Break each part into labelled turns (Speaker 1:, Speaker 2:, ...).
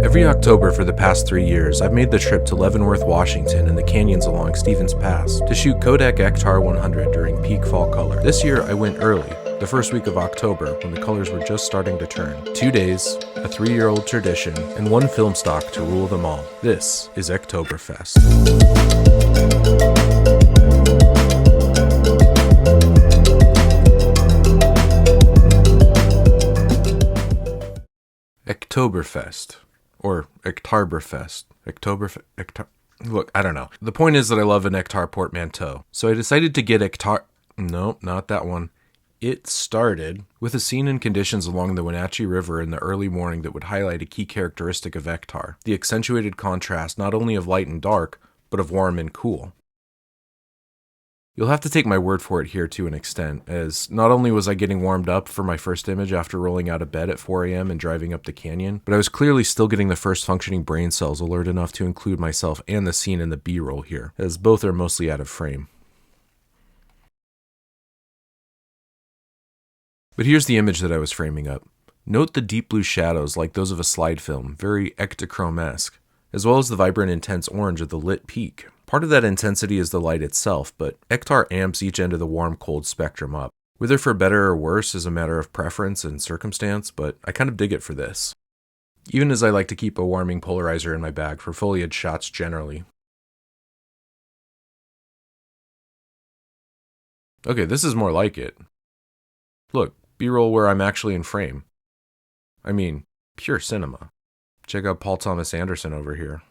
Speaker 1: Every October for the past 3 years, I've made the trip to Leavenworth, Washington and the canyons along Stevens Pass to shoot Kodak Ektar 100 during peak fall color. This year I went early, the first week of October, when the colors were just starting to turn. 2 days, a 3-year-old tradition, and one film stock to rule them all. This is Ektoberfest. Ektoberfest. Or Ektoberfest. Look, I don't know. The point is that I love an Ektar portmanteau. So I decided to get Ektar... No, not that one. It started with a scene and conditions along the Wenatchee River in the early morning that would highlight a key characteristic of Ektar. The accentuated contrast not only of light and dark, but of warm and cool. You'll have to take my word for it here to an extent, as not only was I getting warmed up for my first image after rolling out of bed at 4 a.m. and driving up the canyon, but I was clearly still getting the first functioning brain cells alert enough to include myself and the scene in the B-roll here, as both are mostly out of frame. But here's the image that I was framing up. Note the deep blue shadows like those of a slide film, very Ektachrome-esque, as well as the vibrant intense orange of the lit peak. Part of that intensity is the light itself, but Ektar amps each end of the warm-cold spectrum up. Whether for better or worse is a matter of preference and circumstance, but I kind of dig it for this. Even as I like to keep a warming polarizer in my bag for foliage shots generally. Okay, this is more like it. Look, B-roll where I'm actually in frame. I mean, pure cinema. Check out Paul Thomas Anderson over here.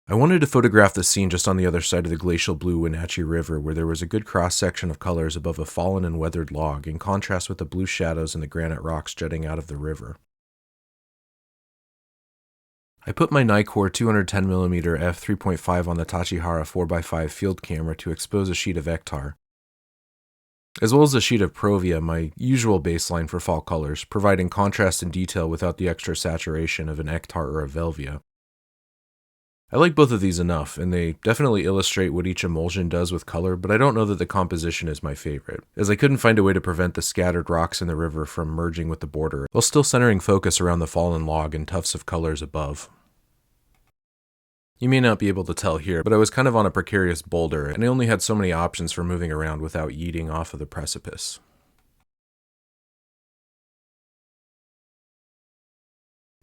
Speaker 1: I wanted to photograph the scene just on the other side of the glacial blue Wenatchee River, where there was a good cross-section of colors above a fallen and weathered log, in contrast with the blue shadows and the granite rocks jutting out of the river. I put my Nikkor 210mm f3.5 on the Tachihara 4x5 field camera to expose a sheet of Ektar, as well as a sheet of Provia, my usual baseline for fall colors, providing contrast and detail without the extra saturation of an Ektar or a Velvia. I like both of these enough, and they definitely illustrate what each emulsion does with color, but I don't know that the composition is my favorite, as I couldn't find a way to prevent the scattered rocks in the river from merging with the border, while still centering focus around the fallen log and tufts of colors above. You may not be able to tell here, but I was kind of on a precarious boulder, and I only had so many options for moving around without yeeting off of the precipice.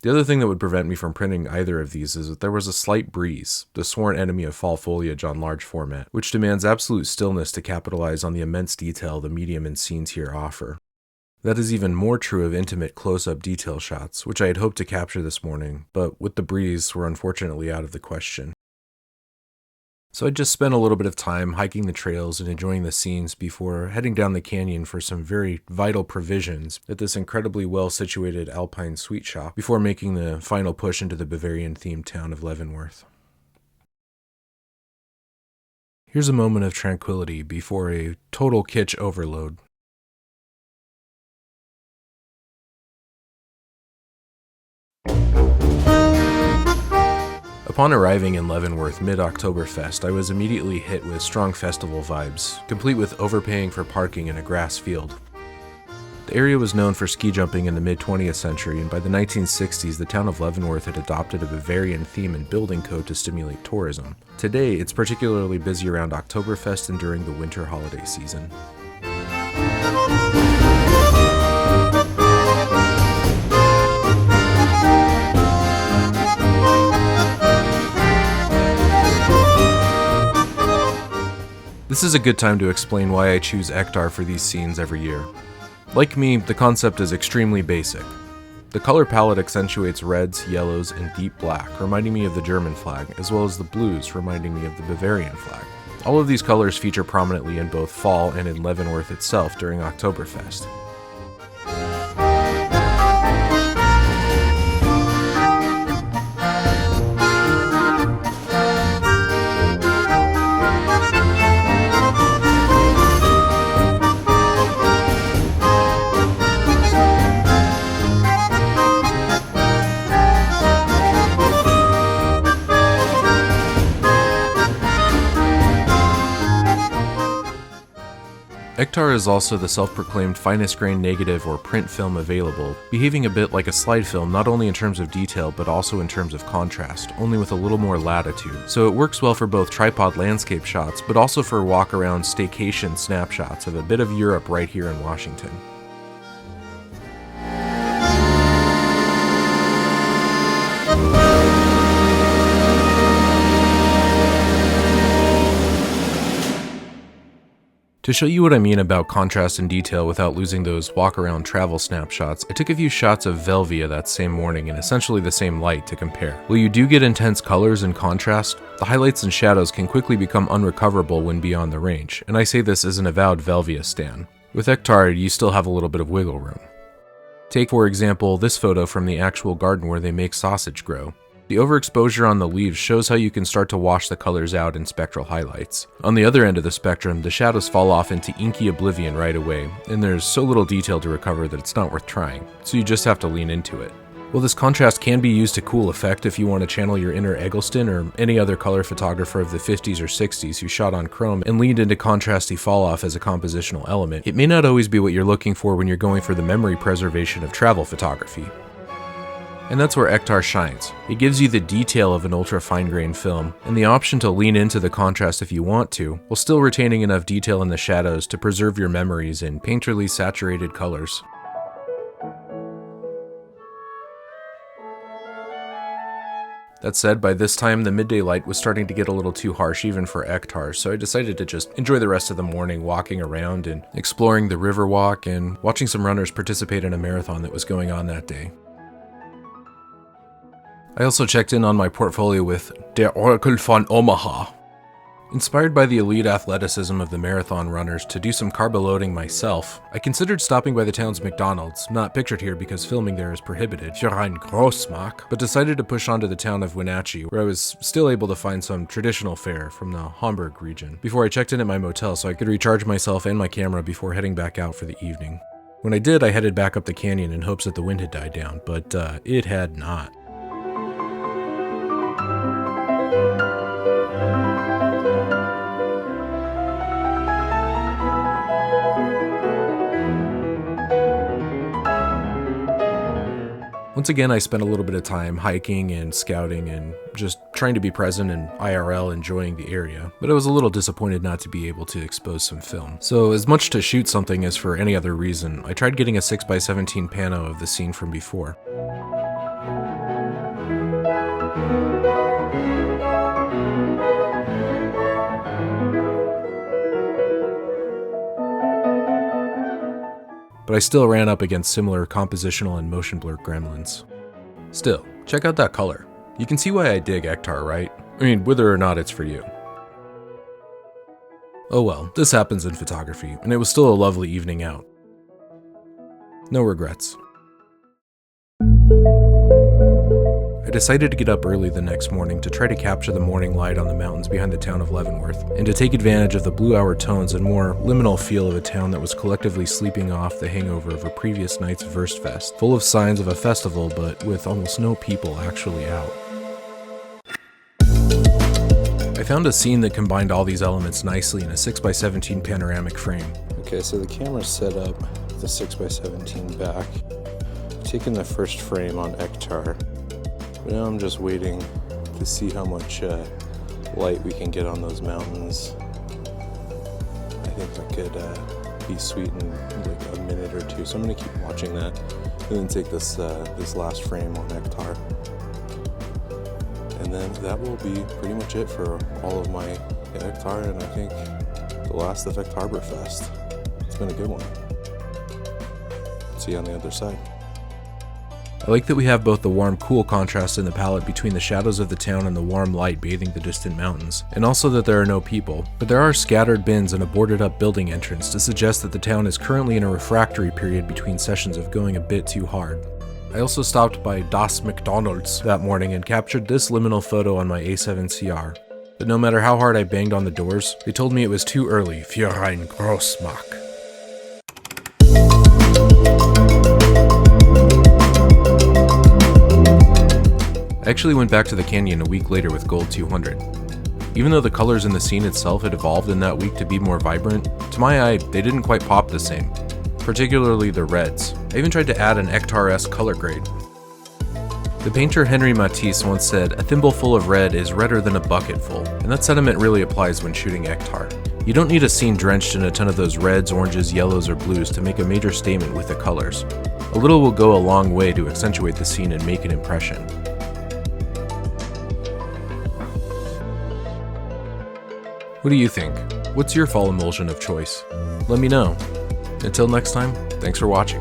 Speaker 1: The other thing that would prevent me from printing either of these is that there was a slight breeze, the sworn enemy of fall foliage on large format, which demands absolute stillness to capitalize on the immense detail the medium and scenes here offer. That is even more true of intimate close-up detail shots, which I had hoped to capture this morning, but with the breeze were unfortunately out of the question. So I just spent a little bit of time hiking the trails and enjoying the scenes before heading down the canyon for some very vital provisions at this incredibly well-situated alpine sweet shop before making the final push into the Bavarian-themed town of Leavenworth. Here's a moment of tranquility before a total kitsch overload. Upon arriving in Leavenworth mid-Oktoberfest, I was immediately hit with strong festival vibes, complete with overpaying for parking in a grass field. The area was known for ski jumping in the mid-20th century, and by the 1960s, the town of Leavenworth had adopted a Bavarian theme and building code to stimulate tourism. Today, it's particularly busy around Oktoberfest and during the winter holiday season. This is a good time to explain why I choose Ektar for these scenes every year. Like me, the concept is extremely basic. The color palette accentuates reds, yellows, and deep black, reminding me of the German flag, as well as the blues, reminding me of the Bavarian flag. All of these colors feature prominently in both fall and in Leavenworth itself during Oktoberfest. Ektar is also the self-proclaimed finest grain negative or print film available, behaving a bit like a slide film not only in terms of detail but also in terms of contrast, only with a little more latitude. So it works well for both tripod landscape shots, but also for walk-around staycation snapshots of a bit of Europe right here in Washington. To show you what I mean about contrast and detail without losing those walk-around travel snapshots, I took a few shots of Velvia that same morning in essentially the same light to compare. While you do get intense colors and contrast, the highlights and shadows can quickly become unrecoverable when beyond the range, and I say this as an avowed Velvia stan. With Ektar, you still have a little bit of wiggle room. Take, for example, this photo from the actual garden where they make sausage grow. The overexposure on the leaves shows how you can start to wash the colors out in spectral highlights. On the other end of the spectrum, the shadows fall off into inky oblivion right away, and there's so little detail to recover that it's not worth trying, so you just have to lean into it. While this contrast can be used to cool effect if you want to channel your inner Eggleston or any other color photographer of the 50s or 60s who shot on chrome and leaned into contrasty fall-off as a compositional element, it may not always be what you're looking for when you're going for the memory preservation of travel photography. And that's where Ektar shines. It gives you the detail of an ultra fine-grained film, and the option to lean into the contrast if you want to, while still retaining enough detail in the shadows to preserve your memories in painterly saturated colors. That said, by this time the midday light was starting to get a little too harsh even for Ektar, so I decided to just enjoy the rest of the morning walking around and exploring the Riverwalk and watching some runners participate in a marathon that was going on that day. I also checked in on my portfolio with Der Orakel von Omaha. Inspired by the elite athleticism of the marathon runners to do some carbo-loading myself, I considered stopping by the town's McDonald's, not pictured here because filming there is prohibited, für ein Großmarkt, but decided to push on to the town of Wenatchee, where I was still able to find some traditional fare from the Hamburg region, before I checked in at my motel so I could recharge myself and my camera before heading back out for the evening. When I did, I headed back up the canyon in hopes that the wind had died down, but it had not. Once again, I spent a little bit of time hiking and scouting and just trying to be present and IRL enjoying the area, but I was a little disappointed not to be able to expose some film. So as much to shoot something as for any other reason, I tried getting a 6x17 pano of the scene from before. But I still ran up against similar compositional and motion blur gremlins. Still, check out that color. You can see why I dig Ektar, right? I mean, whether or not it's for you. Oh well, this happens in photography, and it was still a lovely evening out. No regrets. I decided to get up early the next morning to try to capture the morning light on the mountains behind the town of Leavenworth, and to take advantage of the blue hour tones and more liminal feel of a town that was collectively sleeping off the hangover of a previous night's Verstfest, full of signs of a festival but with almost no people actually out. I found a scene that combined all these elements nicely in a 6x17 panoramic frame. Okay, so the camera's set up with the 6x17 back. I've taken the first frame on Ektar. Now I'm just waiting to see how much light we can get on those mountains. I think that could be sweet in like a minute or two, so I'm going to keep watching that and then take this last frame on Ektar. And then that will be pretty much it for all of my Ektar, and I think the last of Ektoberfest. It's been a good one. See you on the other side. I like that we have both the warm, cool contrast in the palette between the shadows of the town and the warm light bathing the distant mountains, and also that there are no people, but there are scattered bins and a boarded up building entrance to suggest that the town is currently in a refractory period between sessions of going a bit too hard. I also stopped by Das McDonald's that morning and captured this liminal photo on my A7CR, but no matter how hard I banged on the doors, they told me it was too early für ein Großmarkt. I actually went back to the canyon a week later with Gold 200. Even though the colors in the scene itself had evolved in that week to be more vibrant, to my eye, they didn't quite pop the same, particularly the reds. I even tried to add an Ektar-esque color grade. The painter Henri Matisse once said, "A thimble full of red is redder than a bucket full," and that sentiment really applies when shooting Ektar. You don't need a scene drenched in a ton of those reds, oranges, yellows, or blues to make a major statement with the colors. A little will go a long way to accentuate the scene and make an impression. What do you think? What's your fall emulsion of choice? Let me know. Until next time, thanks for watching.